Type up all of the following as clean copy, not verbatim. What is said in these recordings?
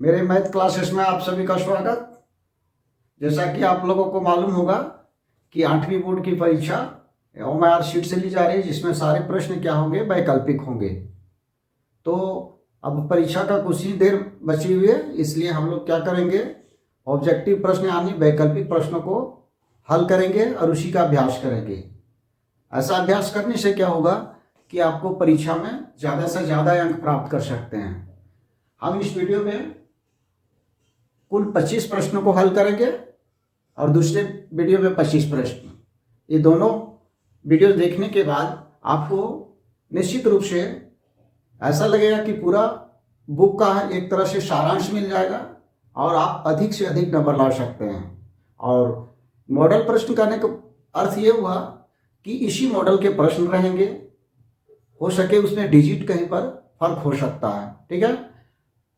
मेरे math classes में आप सभी का स्वागत। जैसा कि आप लोगों को मालूम होगा कि 8वीं बोर्ड की परीक्षा OMR शीट से ली जा रही है, जिसमें सारे प्रश्न क्या होंगे, वैकल्पिक होंगे। तो अब परीक्षा का कुछ ही देर बची हुई है, इसलिए हम लोग क्या करेंगे, ऑब्जेक्टिव प्रश्न यानी वैकल्पिक प्रश्नों को हल करेंगे और उसी का अभ्यास करेंगे। ऐसा अभ्यास करने से क्या होगा कि आपको परीक्षा में ज़्यादा से ज़्यादा अंक प्राप्त कर सकते हैं। हम इस वीडियो में कुल 25 प्रश्नों को हल करेंगे और दूसरे वीडियो में 25 प्रश्न। ये दोनों वीडियो देखने के बाद आपको निश्चित रूप से ऐसा लगेगा कि पूरा बुक का एक तरह से सारांश मिल जाएगा और आप अधिक से अधिक नंबर ला सकते हैं। और मॉडल प्रश्न करने का अर्थ ये हुआ कि इसी मॉडल के प्रश्न रहेंगे, हो सके उसमें डिजिट कहीं पर फर्क हो सकता है। ठीक है,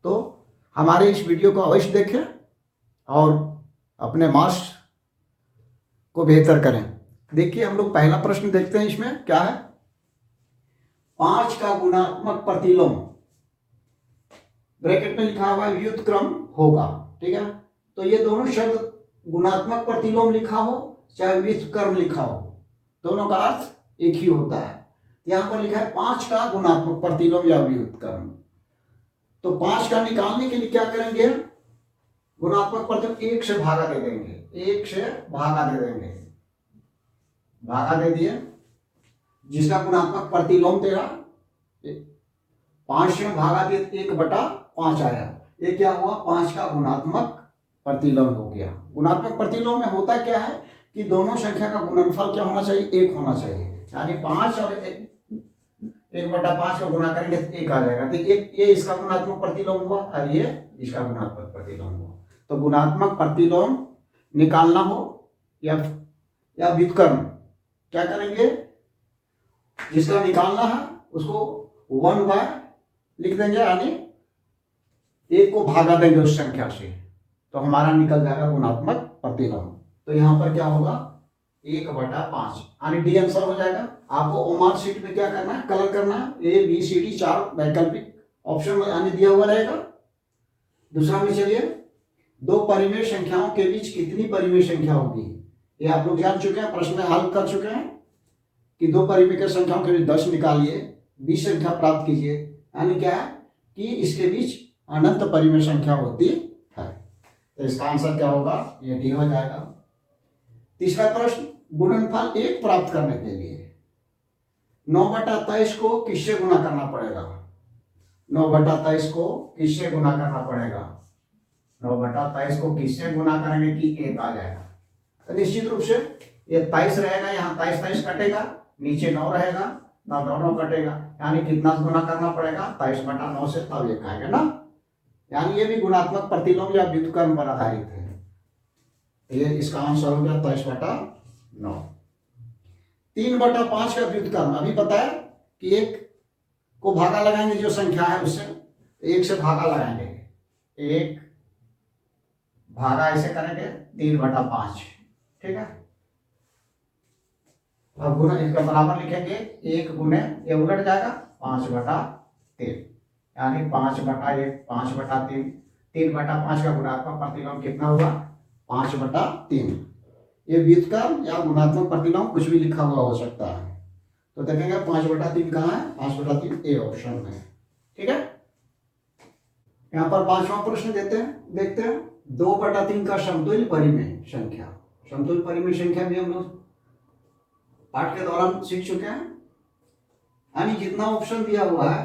तो हमारे इस वीडियो को अवश्य देखें और अपने मार्क्स को बेहतर करें। देखिए, हम लोग पहला प्रश्न देखते हैं। इसमें क्या है, 5 का गुणात्मक प्रतिलोम, ब्रैकेट में लिखा हुआ व्युत्क्रम होगा। ठीक है, तो ये दोनों शब्द गुणात्मक प्रतिलोम लिखा हो चाहे व्युत्क्रम लिखा हो, दोनों का अर्थ एक ही होता है। यहां पर लिखा है 5 का गुणात्मक प्रतिलोम या व्युत्क्रम। तो 5 का निकालने के लिए क्या करेंगे, गुणात्मक प्रतिलोम 1 से भागा दे देंगे। 1 से भागा दे देंगे, भागा दे दिए, जिसका गुणात्मक प्रतिलोम तेरा 5 से भागा दिए, 1/5 आया। ये क्या हुआ, 5 का गुणात्मक प्रतिलोम हो गया। गुणात्मक प्रतिलोम में होता क्या है कि दोनों संख्या का गुणनफल क्या होना चाहिए, 1 होना चाहिए। यानी 5 और 1/5 का गुणा करेंगे तो 1 आ जाएगा। तो ये इसका गुणात्मक प्रतिलोम हुआ और ये इसका गुणात्मक प्रतिलोम हुआ। तो गुणात्मक प्रतिलोम निकालना हो या व्युत्क्रम, क्या करेंगे, जिसका निकालना है उसको 1 लिख देंगे, यानी 1 को भागा देंगे उस संख्या से, तो हमारा निकल जाएगा गुणात्मक प्रतिलोम। तो यहाँ पर क्या होगा, 1/5 यानी डी आंसर हो जाएगा। आपको OMR शीट में क्या करना है, कलर करना है। ABCD 4 वैकल्पिक ऑप्शन में यानी दिया हुआ रहेगा। दूसरा में चलिए, 2 परिमेय संख्याओं के बीच कितनी परिमेय संख्या होगी, ये आप लोग जान चुके हैं, प्रश्न में हल कर चुके हैं कि 2 परिमेय संख्याओं के बीच 10 निकालिए, 20 संख्या प्राप्त कीजिए। यानी क्या है कि इसके बीच अनंत परिमेय संख्या होती है। तो इसका आंसर क्या होगा, ये डी हो जाएगा। तीसरा प्रश्न, गुणनफल 1 प्राप्त करने के लिए 9/23 को किससे गुणा करना पड़ेगा। 9/23 को किससे गुणा करना पड़ेगा, 9/23 को किससे गुणा करेंगे कि 1 आ जाएगा। तो निश्चित रूप से ये 23 रहेगा, यहाँ 23 कटेगा, नीचे 9 रहेगा, 9 कटेगा, यानी कितना गुणा करना पड़ेगा, 23/9 से, तब 1 आएगा ना। यानी ये भी गुणात्मक प्रतिलोम या व्युत्क्रम पर आधारित है। ये इसका आंसर हो गया 23/9। 3/5 का व्युत्क्रम अभी बताया कि 1 को भागा लगाएंगे जो संख्या है उससे, 1 से भागा लगाएंगे, 1 भागा ऐसे करेंगे 3/5। ठीक है, अब गुना इसका बराबर लिखेंगे, 1 गुने ये उलट जाएगा 5/3, यानी 5/1 5/3, 3/5 का गुणात्मक प्रतिलोम कितना हुआ, 5/3। ये व्युत्क्रम या गुणात्मक प्रतिलोम कुछ भी लिखा हुआ हो सकता है। तो देखेंगे 5/3 कहाँ है, 5/3 ए ऑप्शन में। ठीक है, यहाँ पर 5वां प्रश्न देखते हैं 2/3 का समतुल्य परिमेय संख्या। समतुल्य परिमेय संख्या भी हम लोग पाठ के दौरान सीख चुके हैं। यानी जितना ऑप्शन दिया हुआ है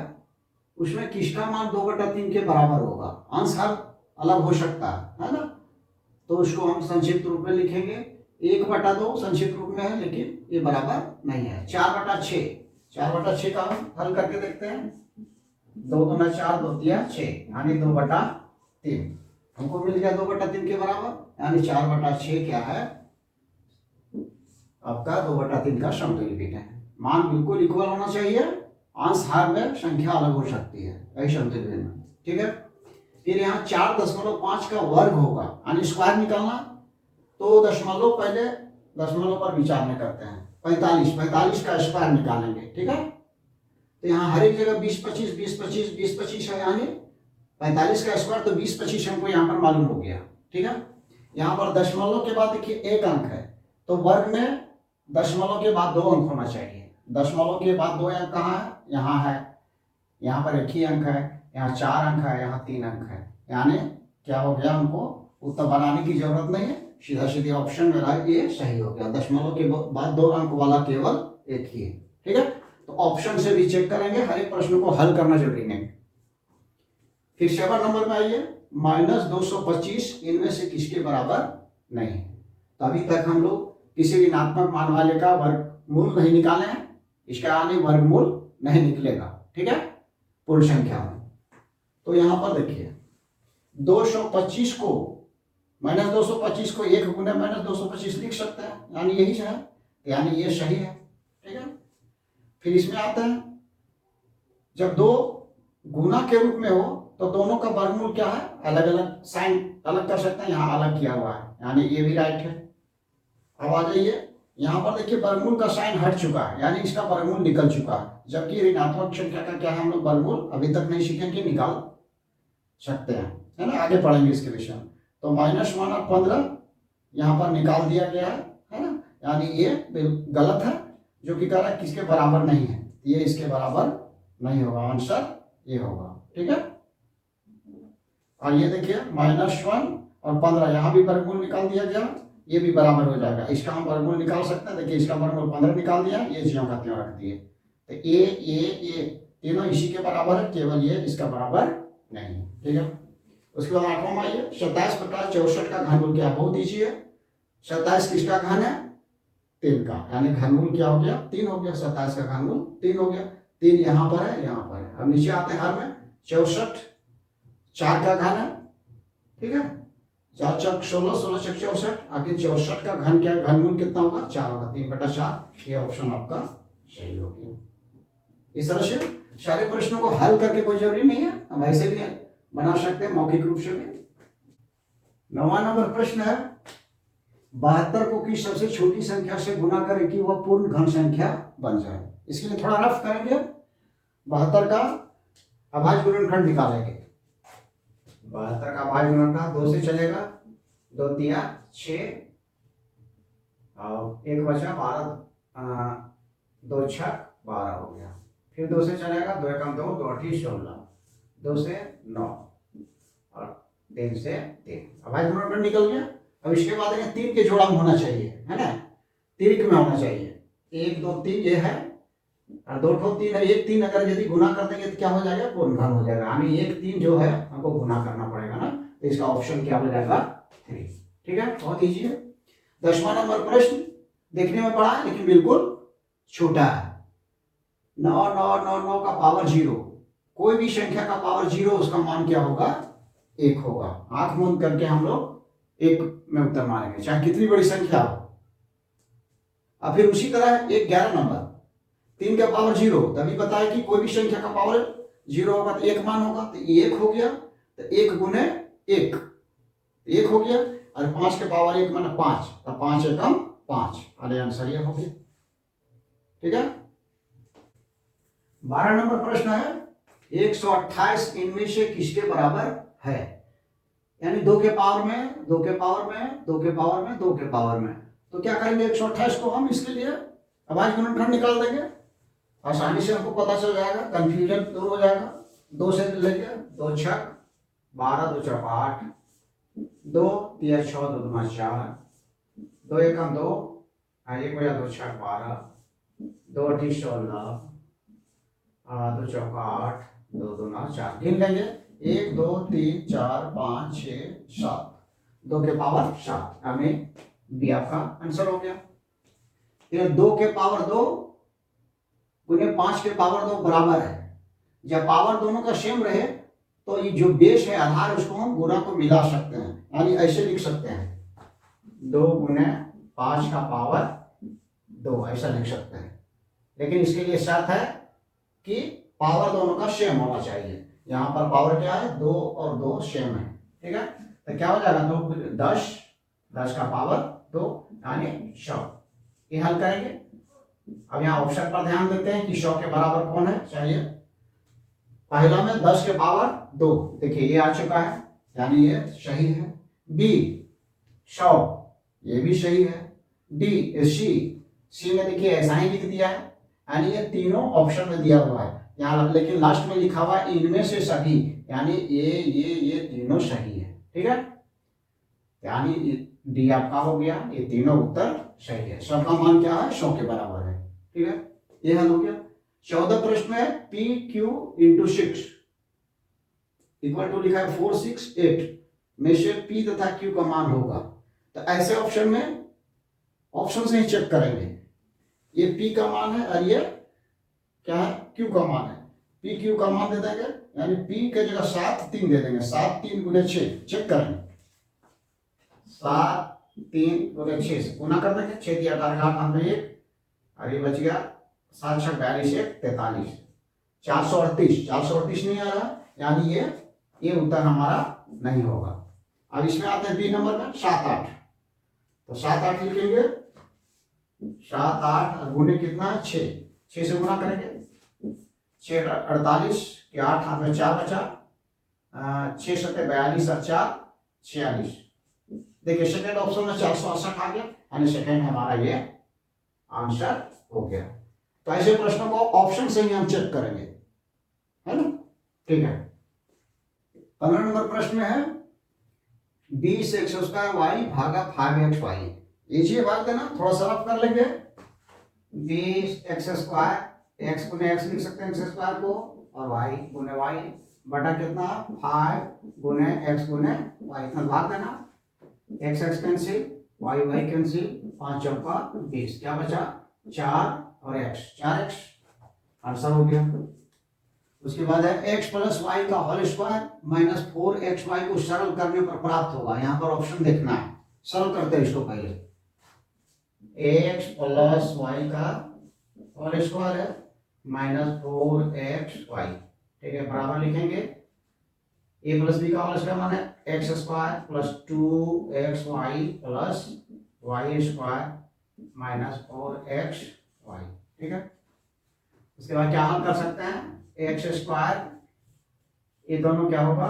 उसमें किसका मान 2/3 के बराबर होगा। अंश हर अलग हो सकता है ना। तो उसको हम संक्षिप्त रूप में लिखेंगे, 1/2 संक्षिप्त रूप में है, लेकिन ये बराबर नहीं है। 4/6, 4/6 का हम हल करके देखते हैं। 2 दूना 4, 2 तिया 6, यानी 2/3 हमको मिल गया 2/3 के बराबर, यानी 4/6 क्या है आपका 2/3 का समतुल्य भिन्न है। मान बिल्कुल इक्वल होना चाहिए, अंश हर में संख्या अलग हो सकती है, यही समतुल्य भिन्न। ठीक है, फिर यहाँ 4.5 का वर्ग होगा, यानी स्क्वायर निकालना। तो दशमलव, पहले दशमलव पर विचार नहीं करते हैं, 45 का स्क्वायर निकालेंगे। ठीक है, तो यहाँ हर एक जगह 20-25 20-25 20-25 है, यानी 45 का स्क्वायर तो 20 25 हमको यहाँ पर मालूम हो गया। ठीक है, यहाँ पर दशमलव के बाद देखिए एक अंक है, तो वर्ग में दशमलव के बाद 2 अंक होना चाहिए। दशमलव के बाद 2 अंक कहाँ है? यहाँ है। यहाँ पर एक ही अंक है, यहाँ 4 अंक है, यहाँ 3 अंक है। यानी क्या हो गया, हमको उत्तर बनाने की जरूरत नहीं है, सीधा सीधे ऑप्शन मेरा ये सही हो गया। दशमलव के बाद 2 अंक वाला केवल एक ही है। ठीक है, तो ऑप्शन से भी चेक करेंगे, हर एक प्रश्न को हल करना जरूरी नहीं। फिर 7 नंबर में आइए, -225 इनमें से किसके बराबर नहीं है। तो अभी तक हम लोग किसी भी ऋणात्मक मान वाले का वर्गमूल नहीं निकाले हैं, इसका यानी वर्गमूल नहीं निकलेगा। ठीक है, पूर्ण संख्या में। तो यहां पर देखिए 225 को -225 को 1 गुना -225 लिख सकते हैं, यानी यही है, यानी ये सही है। ठीक है, फिर इसमें आते हैं, जब 2 गुना के रूप में हो तो दोनों का वर्गमूल क्या है, अलग अलग साइन अलग कर सकते हैं, यहाँ अलग किया हुआ है, यानी ये भी राइट है। अब आ जाइए, यहाँ पर देखिए वर्गमूल का साइन हट चुका है, यानी इसका वर्गमूल निकल चुका है, जबकि ऋणात्मक संख्या का क्या है, हम लोग वर्गमूल अभी तक नहीं सीखेंगे, निकाल सकते हैं, है ना, आगे पढ़ेंगे इसके विषय में। तो -1 और 15 यहाँ पर निकाल दिया गया है ना, यानी ये गलत है, जो कि कह रहा है किसके बराबर नहीं है, ये इसके बराबर नहीं होगा, आंसर ये होगा। ठीक है, और ये देखिए -1 और 15 यहाँ भी वर्गमूल निकाल दिया गया, ये भी बराबर हो जाएगा, इसका हम वर्गमूल निकाल सकते हैं। देखिए इसका वर्गमूल 15 निकाल दिया, ये ज्यों का त्यों रख दिए, तो ये तीनों इसी के बराबर है, केवल ये इसका बराबर नहीं। ठीक है, उसके बाद 8वां में आइए, 27/64 का घनमूल क्या, बहुत ईजी है। 27 किसका घन है, 3 का, यानी घनमूल क्या हो गया, 3 हो गया। 27 का घनमूल 3 हो गया, 3 यहाँ पर है, यहाँ पर है। अब नीचे आते हैं हर में, 64 4 का घन है। ठीक है, 4 चौक 16, 16 चौक 64, आखिर 64 का घन क्या, घनमूल कितना होगा, 4 होगा, 3/4। ये ऑप्शन आपका सही हो गया। इस तरह से सारे प्रश्नों को हल करके कोई जरूरी नहीं है, हम ऐसे भी बना सकते हैं मौखिक रूप से भी। 9वां नंबर प्रश्न है, 72 को किस सबसे छोटी संख्या से गुना करें कि वह पूर्ण घन संख्या बन जाए। इसके लिए थोड़ा रफ करेंगे, 72 का अभाज्य गुणनखंड निकालेंगे। 72 का अभाज्य गुणनखंड 2 से चलेगा, 2 तिया 6 और 1 बचा 12, 2 छक 12 हो गया। फिर 2 से चलेगा, 2 एकम 2, 2 अठी 16, 2 से 9 और 3 से 3, अभाज्य गुणनखंड निकल गया। अब इसके बाद 3 के जोड़ा में होना चाहिए, है ना, तिरिक में होना चाहिए। 1 2 3 ये है, और 2 ठो 3 है, 1 3 अगर यदि गुना कर देंगे तो क्या हो जाएगा, पूर्ण घन हो जाएगा, यानी 1 3 जो है हमको गुना करना पड़ेगा ना, तो इसका ऑप्शन क्या हो जाएगा, 3। ठीक है, बहुत ईजी है। 10वां नंबर प्रश्न देखने में बड़ा है लेकिन बिल्कुल छोटा है। 9 9 9 9 का पावर 0, कोई भी संख्या का पावर 0, उसका मान क्या होगा, 1 होगा। आंख बंद करके हम लोग 1 में उत्तर मारेंगे, चाहे कितनी बड़ी संख्या हो। अब फिर उसी तरह 11 नंबर, 3 का पावर 0, तभी बताया कि कोई भी संख्या का पावर 0 होगा तो 1 मान होगा, तो 1 हो गया, तो 1 गुने 1 1 हो गया, और 5 के पावर 1 माना 5, तो 5 एकम 5, अरे आंसर ये हो गया। ठीक है, 12 नंबर प्रश्न है, 128 इनमें से किसके बराबर है, यानी 2 के पावर में 2 के पावर में 2 के पावर में 2 के पावर में। तो क्या करेंगे, 128 को हम इसके लिए अभाज्य गुणनखंड निकाल देंगे, आसानी से हमको पता चल जाएगा, कंफ्यूजन दूर हो जाएगा। 2 से लेंगे, 2 छक 12, 2 चौक 8, 2 तिया 6, 2 दूना 4, 2 एकम 2, 1 बजा 2 छक 12, 2 अठी 16, 2 चौक 8, 2 दूना 4, गिन लेंगे, 1 2 3 4 5 6 7, 2 के पावर 7, हमें बी आपका आंसर हो गया। फिर 2 के पावर 2 गुने 5 के पावर 2 बराबर है। जब पावर दोनों का सेम रहे तो ये जो बेस है, आधार, उसको हम गुना को मिला सकते हैं, यानी ऐसे लिख सकते हैं, 2 गुने 5 का पावर 2, ऐसा लिख सकते हैं। लेकिन इसके लिए शर्त है कि पावर दोनों का सेम होना चाहिए। यहाँ पर पावर क्या है, 2 और 2 सेम है। ठीक है, तो क्या हो जाएगा, 2 10, 10 का पावर 2 यानी 100। ये हल करेंगे। अब यहाँ ऑप्शन पर ध्यान देते हैं कि 100 के बराबर कौन है, चाहिए पहला में 10 के पावर 2, देखिए ये आ चुका है, यानी ये सही है। बी 100, ये भी सही है। डी सी में देखिए ऐसा ही लिख दिया है, यानी ये तीनों ऑप्शन में दिया हुआ है यहाँ, लेकिन लास्ट में लिखा हुआ है इनमें से सभी, यानी ये तीनों सही है। ठीक है, यानी डी आपका हो गया, ये तीनों उत्तर सही है। सबका मान क्या है, 100 के बराबर है। ठीक है, ये हल हो गया। 14 प्रश्न है, P Q into 6 equal to लिखा है 4 6 8 में से पी तथा क्यू का मान होगा। तो ऐसे ऑप्शन में ऑप्शन से ही चेक करेंगे, ये पी का मान है और ये क्या है, क्यू का मान है। पी क्यू का मान दे देंगे, यानी पी के जगह 7 3 दे देंगे, 7 3 गुणे 6, चेक करेंगे 7 3 गुणे 6 से गुना कर देंगे, 6 दिया 18 में 1 और ये बच गया 7 6 42 1 43, 438 नहीं आ रहा, यानी ये उत्तर हमारा नहीं होगा। अब इसमें आते हैं बी नंबर में 7 8, तो 7 8 लिखेंगे, 7 8 गुणे कितना 6 से गुना करेंगे, 6 48 के 8 हाथ में 4 बचा, 6 7 42 और 4 46। देखिए सेकेंड ऑप्शन में 468 आ गया, यानी सेकेंड हमारा ये आंसर हो गया। तो ऐसे प्रश्नों को ऑप्शन से ही हम चेक करेंगे, है ना। ठीक है, 15 नंबर प्रश्न में है 20 x² y भागा 5x y, इसी बात है ना, थोड़ा सा रफ कर लेंगे। 20 x² x गुने x लिख सकते हैं x² को, और y गुने y बटा कितना 5 गुने x गुने y, इतना भाग देना, x x cancel, y y cancel, 5 चौका 20, क्या बचा 4 और x, 4x आंसर हो गया। उसके बाद है x प्लस वाई का होल स्क्वायर माइनस 4xy को सरल करने पर प्राप्त होगा। यहाँ पर ऑप्शन देखना है, सरल करते हैं इसको पहले। x प्लस वाई का होल स्क्वायर है माइनस 4xy, ठीक है, बराबर लिखेंगे a प्लस बी का होल स्क्वायर माने X square plus 2xy plus Y square minus 4xy। ठीक है, उसके बाद क्या हल कर सकते हैं, x², ये दोनों क्या होगा,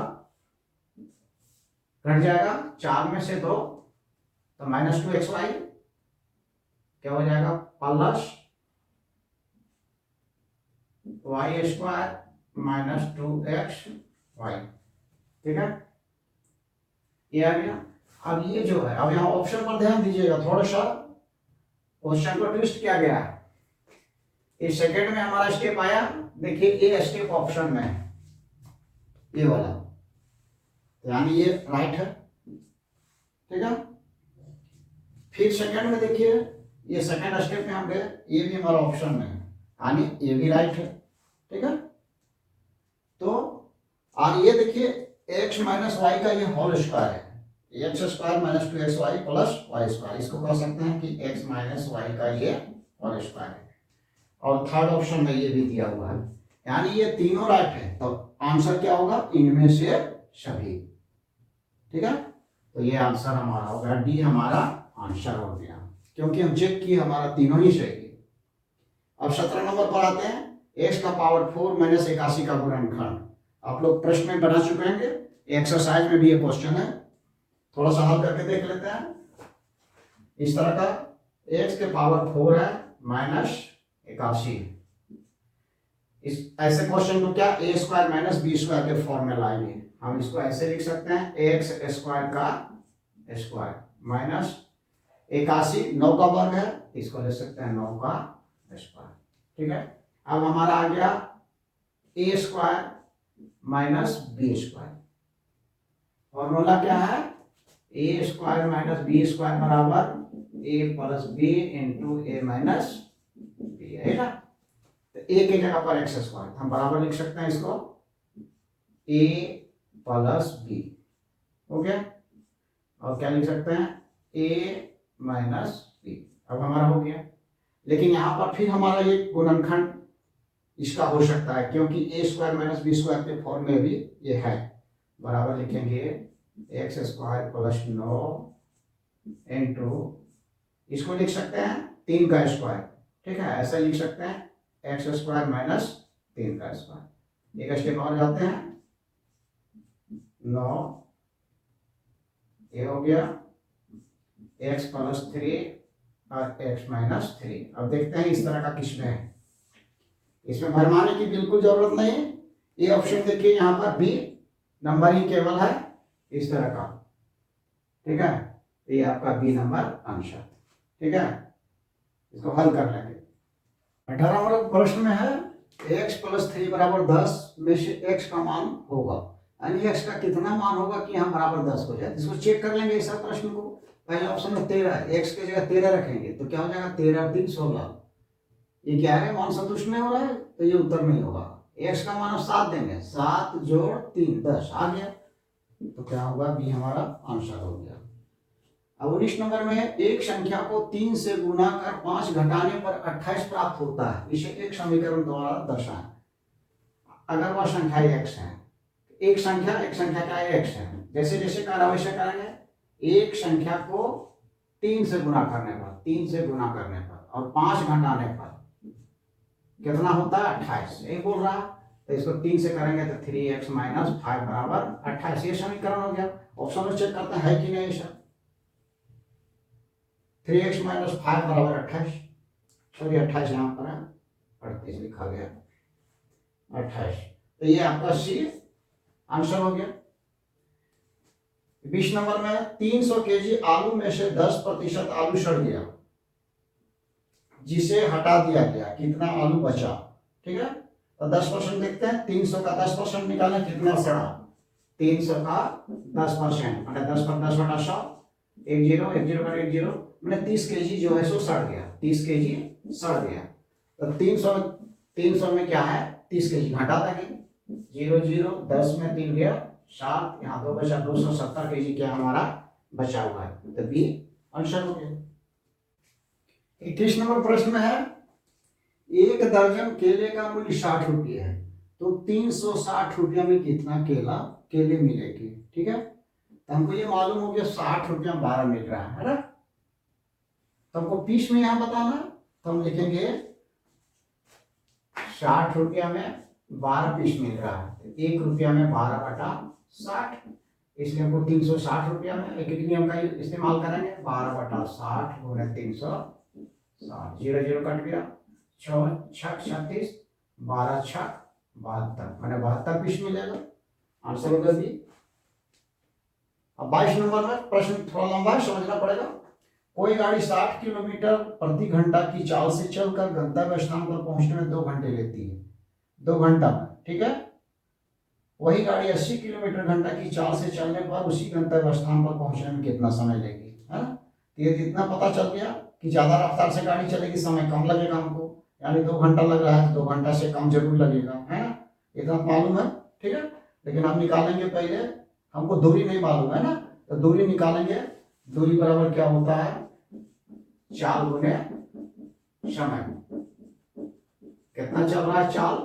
घट जाएगा, 4 में से 2 तो माइनस 2xy क्या हो जाएगा, प्लस y² माइनस 2xy। ठीक है, ये आ गया। अब ये जो है, अब यहाँ ऑप्शन पर ध्यान दीजिएगा, थोड़ा सा क्वेश्चन को ट्विस्ट किया गया है। इस सेकंड में हमारा स्टेप आया, देखिए ए स्टेप ऑप्शन में है, ये वाला, यानी ये राइट है। ठीक है, फिर सेकंड में देखिए, ये सेकंड स्टेप में हम गए, ये भी हमारा ऑप्शन में है, यानी ये भी राइट है। ठीक है, तो और ये देखिए x माइनस वाई का ये होल स्क्वायर है, x² minus 2xy plus y², इसको कह सकते हैं कि x माइनस वाई का ये होल स्क्वायर है। और थर्ड ऑप्शन में ये भी दिया हुआ है, यानी ये तीनों राइट है, तो आंसर क्या होगा, इनमें से सभी। ठीक है, तो ये आंसर हमारा होगा, डी हमारा आंसर हो गया, क्योंकि हम चेक किए हमारा तीनों ही सही है। अब 17 नंबर पर आते हैं, x का पावर 4 माइनस 81 का गुणनखंड। आप लोग प्रश्न में बना चुके हैं, एक्सरसाइज में भी ये क्वेश्चन है, थोड़ा सा हल करके देख लेते हैं। इस तरह का x के पावर 4 है माइनस 81, इस ऐसे क्वेश्चन को क्या a² माइनस b² के फॉर्म में लाएंगे। हम इसको ऐसे लिख सकते हैं, x² का स्क्वायर माइनस 81, 9 का वर्ग है, इसको ले सकते हैं 9 का स्क्वायर। ठीक है, अब हमारा आ गया a² माइनस b², फॉर्मूला क्या है, a² माइनस b² बराबर a plus b into a minus b है ना। तो a के जगह पर x² हम बराबर लिख सकते हैं इसको a प्लस b, हो गया। और क्या लिख सकते हैं, a माइनस b, अब हमारा हो गया। लेकिन यहाँ पर फिर हमारा ये गुणनखंड इसका हो सकता है, क्योंकि a² माइनस b² के फॉर्म में भी ये है, बराबर लिखेंगे x² प्लस 9 इंटू, इसको लिख सकते हैं 3 का स्क्वायर। ठीक है, ऐसा लिख सकते हैं x² माइनस 3 का स्क्वायर। एक स्टेप और जाते हैं, 9, ये हो गया x प्लस 3 और x माइनस 3। अब देखते हैं इस तरह का किसमें है। इसमें भरमाने की बिल्कुल जरूरत नहीं, ये ऑप्शन देखिए यहाँ पर बी, नंबर ही केवल है इस तरह का, ठीक है। ये आपका बी नंबर आंसर, ठीक है। इसको हल कर लेंगे। 18 नंबर प्रश्न में है x प्लस 3 बराबर 10 में से x का मान होगा, यानी x का कितना मान होगा कि यहाँ बराबर 10 हो जाए। इसको चेक कर लेंगे इस प्रश्न को। पहले ऑप्शन में 13, x की जगह 13 रखेंगे तो क्या हो जाएगा, 13 3 16। ये क्या है, मान संतुष्ट नहीं हो रहा है तो ये उत्तर नहीं होगा। x का मान 7 देंगे, 7 जोड़ 3 10 आ गया, तो क्या होगा, बी हमारा आंसर हो गया। अब 19 नंबर में एक संख्या को 3 से गुना कर 5 घटाने पर 28 प्राप्त होता है, इसे एक समीकरण द्वारा दर्शाएं। अगर वह संख्या x है, एक संख्या का x है, जैसे जैसे कह रहा वैसे करेंगे। एक संख्या को 3 से गुना करने पर और 5 घटाने पर कितना होता है, 28, यही बोल रहा है। तो इसको 3 से करेंगे तो 3x माइनस 5 बराबर 28, ये समीकरण हो गया। ऑप्शन में चेक करते हैं कि नहीं ऐसा। 3x माइनस 5 बराबर 28, सॉरी 28 यहाँ पर है, 38 लिखा गया, 28। तो ये आपका सी आंसर हो गया। 20 नंबर में 300 केजी आलू में से 10% आलू सड़ गया, जिसे हटा दिया गया, कितना आलू बचा, ठीक है। तो 10% देखते हैं, 300 का 10% निकालें, कितना सड़ा, 300 का 10%, मतलब 10 पर 10 बटा 100, 1 0 1 0 पर 1 0, मैंने 30 केजी जो है सो सड़ गया, 30 केजी सड़ गया। तो 300 में क्या है, 30 केजी घटा देंगे, 0 0 10 में 3 गया 7, यहाँ 2 बचा, 270 केजी क्या हमारा बचा हुआ है, तो बी आंसर हो गया। 21 नंबर प्रश्न में है एक दर्जन केले का मूल्य 60 रुपये है, तो 360 रुपया में कितना केले मिलेगी, ठीक है। तो हमको ये मालूम हो गया 60 रुपया 12 मिल रहा है ना। तो हमको पीस में यहाँ बताना, तो हम लिखेंगे 60 रुपया में 12 पीस मिल रहा है, 1 रुपया में 12 बटा 60, इसलिए हमको 360 रुपया में एक नियम का इस्तेमाल करेंगे, 12 बटा 60 गुणे 360, 0 0 कट गया, 6 6 36, 12 6 72, मैंने 72 पीस मिलेगा, आंसर होगा बी। अब 22 नंबर में प्रश्न थोड़ा लंबा है, समझना पड़ेगा। कोई गाड़ी 60 किलोमीटर प्रति घंटा की चाल से चलकर गंतव्य स्थान पर पहुंचने में 2 घंटे लेती है, 2 घंटा में, ठीक है। वही गाड़ी 80 किलोमीटर घंटा की चाल से चलने पर उसी गंतव्य स्थान पर पहुंचने में कितना समय लेगी, है ना। ये जितना पता चल गया कि ज्यादा रफ्तार से गाड़ी चलेगी, समय कम लगेगा हमको, यानी 2 घंटा लग रहा है तो 2 घंटा से कम जरूर लगेगा, है ना, इतना मालूम है, ठीक है। लेकिन हम निकालेंगे, पहले हमको दूरी नहीं मालूम है ना, तो दूरी निकालेंगे। दूरी बराबर क्या होता है, चाल गुने समय। कितना चल रहा है चाल,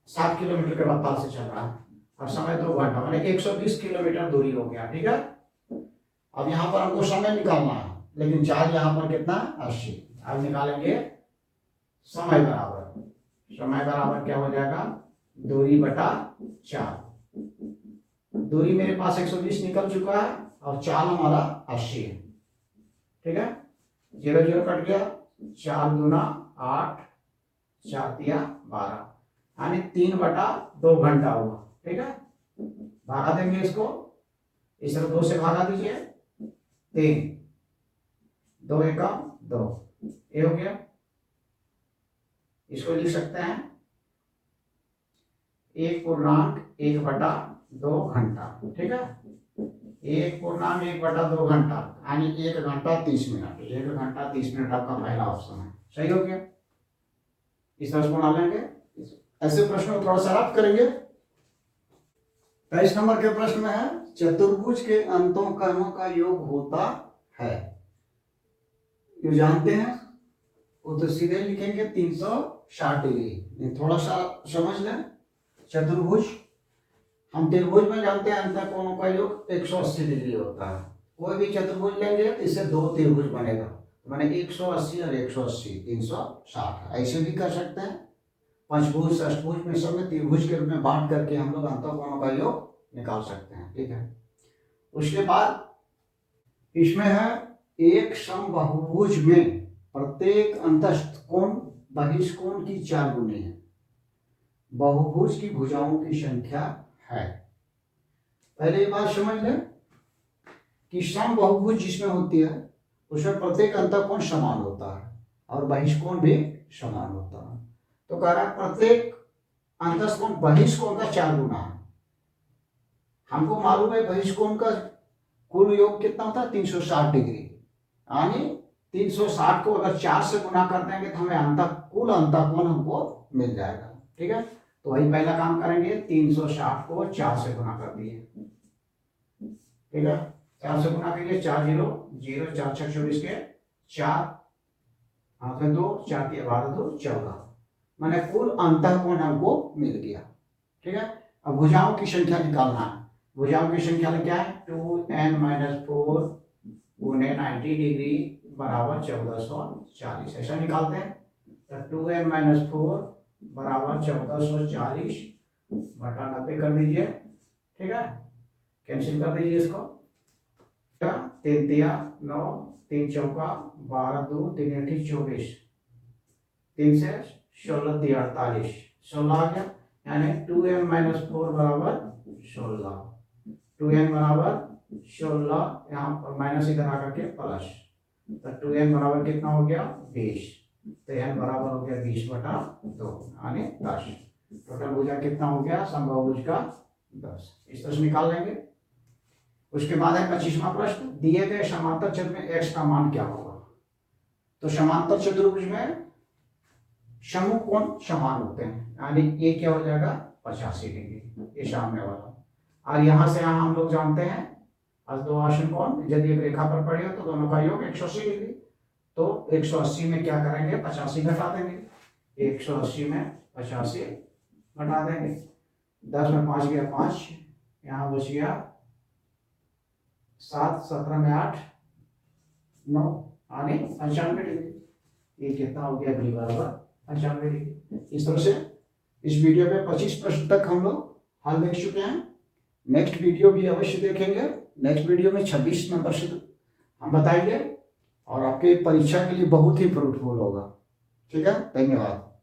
60 किलोमीटर के रफ्तार से चल रहा है, और समय 2 घंटा, मैंने 120 किलोमीटर दूरी हो गया, ठीक है। अब यहाँ पर हमको समय निकालना है, लेकिन चाल यहाँ पर कितना, 80। अब निकालेंगे समय बराबर क्या हो जाएगा, दूरी बटा चाल। दूरी मेरे पास 120 निकल चुका है और चाल हमारा 80 है, ठीक है। 0 0 कट गया, 4 दूना 8, 4 तिया 12, यानी 3 बटा 2 घंटा हुआ, ठीक है। भागा देंगे इसको, इस तरह 2 से भागा दीजिए, 3 2 1 2, ये हो गया। इसको लिख सकते हैं 1.1 बटा 2 घंटा, ठीक है। 1.1 बटा 2 घंटा यानी 1 घंटा 30 मिनट, 1 घंटा 30 मिनट आपका पहला ऑप्शन है, सही हो गया। इस तरह से बना लेंगे, ऐसे प्रश्न को थोड़ा सा रफ करेंगे। 23 नंबर के प्रश्न में है चतुर्भुज के अंतों कर्णों का योग होता है, ये जानते हैं, वो तो सीधे लिखेंगे 360 डिग्री। थोड़ा सा समझ लें, चतुर्भुज हम त्रिभुज में जानते हैं अंत कोणों का योग 180 डिग्री होता है। कोई भी चतुर्भुज लेंगे तो इससे 2 त्रिभुज बनेगा, मैंने 180 और 180 360, ऐसे भी कर सकते हैं, पंचभुज, षष्ठभुज में सब में त्रिभुज के रूप में बांट करके हम लोग अंतःकोणों का योग निकाल सकते हैं। ठीक है, उसके बाद इसमें है एक समबाहुभुज में प्रत्येक अंतस्थ कोण बहिष्ठ कोण की 4 गुनी है। बहुभुज की भुजाओं की संख्या है। पहले ये बात समझ लें कि समबाहुभुज जिसमें होती है उसमें प्रत्येक अंतःकोण समान होता है और बहिष्ठ कोण भी समान होता है। तो कह रहा है प्रत्येक अंतस्थ कोण बहिष्ठ कोण का 4 गुना है। हमको मालूम है बहिष्ठ कोण का कुल योग कितना होता है 360 डिग्री, यानी 360 को अगर 4 से गुना कर देंगे तो हमें कुल अंतःकोण हमको मिल जाएगा। ठीक है, तो वही पहला काम करेंगे, 360 को 4 से गुना कर दिए। ठीक है, 4 से गुना कीजिए, 4 0 0 4 6 24 के 4 हाथ में 2 4 3 12 2 14, मैंने कुल अंतःकोण हमको मिल गया। ठीक है, अब भुजाओं की संख्या निकालना है। भुजाओं की संख्या क्या है 2n-4 गुने 90 डिग्री बराबर 1440, ऐसा निकालते हैं। तो 2n-4 बराबर 1440 बटा 90 कर दीजिए। ठीक है, कैंसिल कर दीजिए इसको। 3 तिया 9 3 चौका 12 2 3 8 24, 3 से 16 3 48, 16 आ गया, यानी 2n-4 बराबर 16, 2n बराबर 16, यहाँ पर माइनस इधर आकर के प्लस, तो 2n बराबर कितना हो गया 20, तो n बराबर हो गया 20 बटा 2 यानी 10। टोटल भुजा कितना हो गया समबाहुभुज का 10। इस तरह से निकाल लेंगे। उसके बाद है 25वां प्रश्न, दिए गए समांतर चतुर्भुज में x का मान क्या होगा। तो समांतर चतुर्भुज में समूह कोण समान होते हैं, यानी ये क्या हो जाएगा 85 डिग्री, ये सामने वाला। और यहाँ से यहाँ हम लोग जानते हैं दो आसन कोण यदि एक रेखा पर पड़े हो तो दोनों का योग 180 डिग्री। तो 180 में क्या करेंगे 85 घटा देंगे, 180 में 85 घटा देंगे, 10 में 5 गया 5, यहाँ बच गया 7, 17 में 8 9, यानी 95 डिग्री। ये कितना हो गया बी बराबर 95 डिग्री। इस तरह से इस वीडियो में 25 प्रश्न तक हम लोग हल देख चुके हैं। नेक्स्ट वीडियो भी अवश्य देखेंगे। नेक्स्ट वीडियो में 26 नंबर से हम बताएंगे और आपके परीक्षा के लिए बहुत ही फ्रूटफुल होगा। ठीक है, धन्यवाद।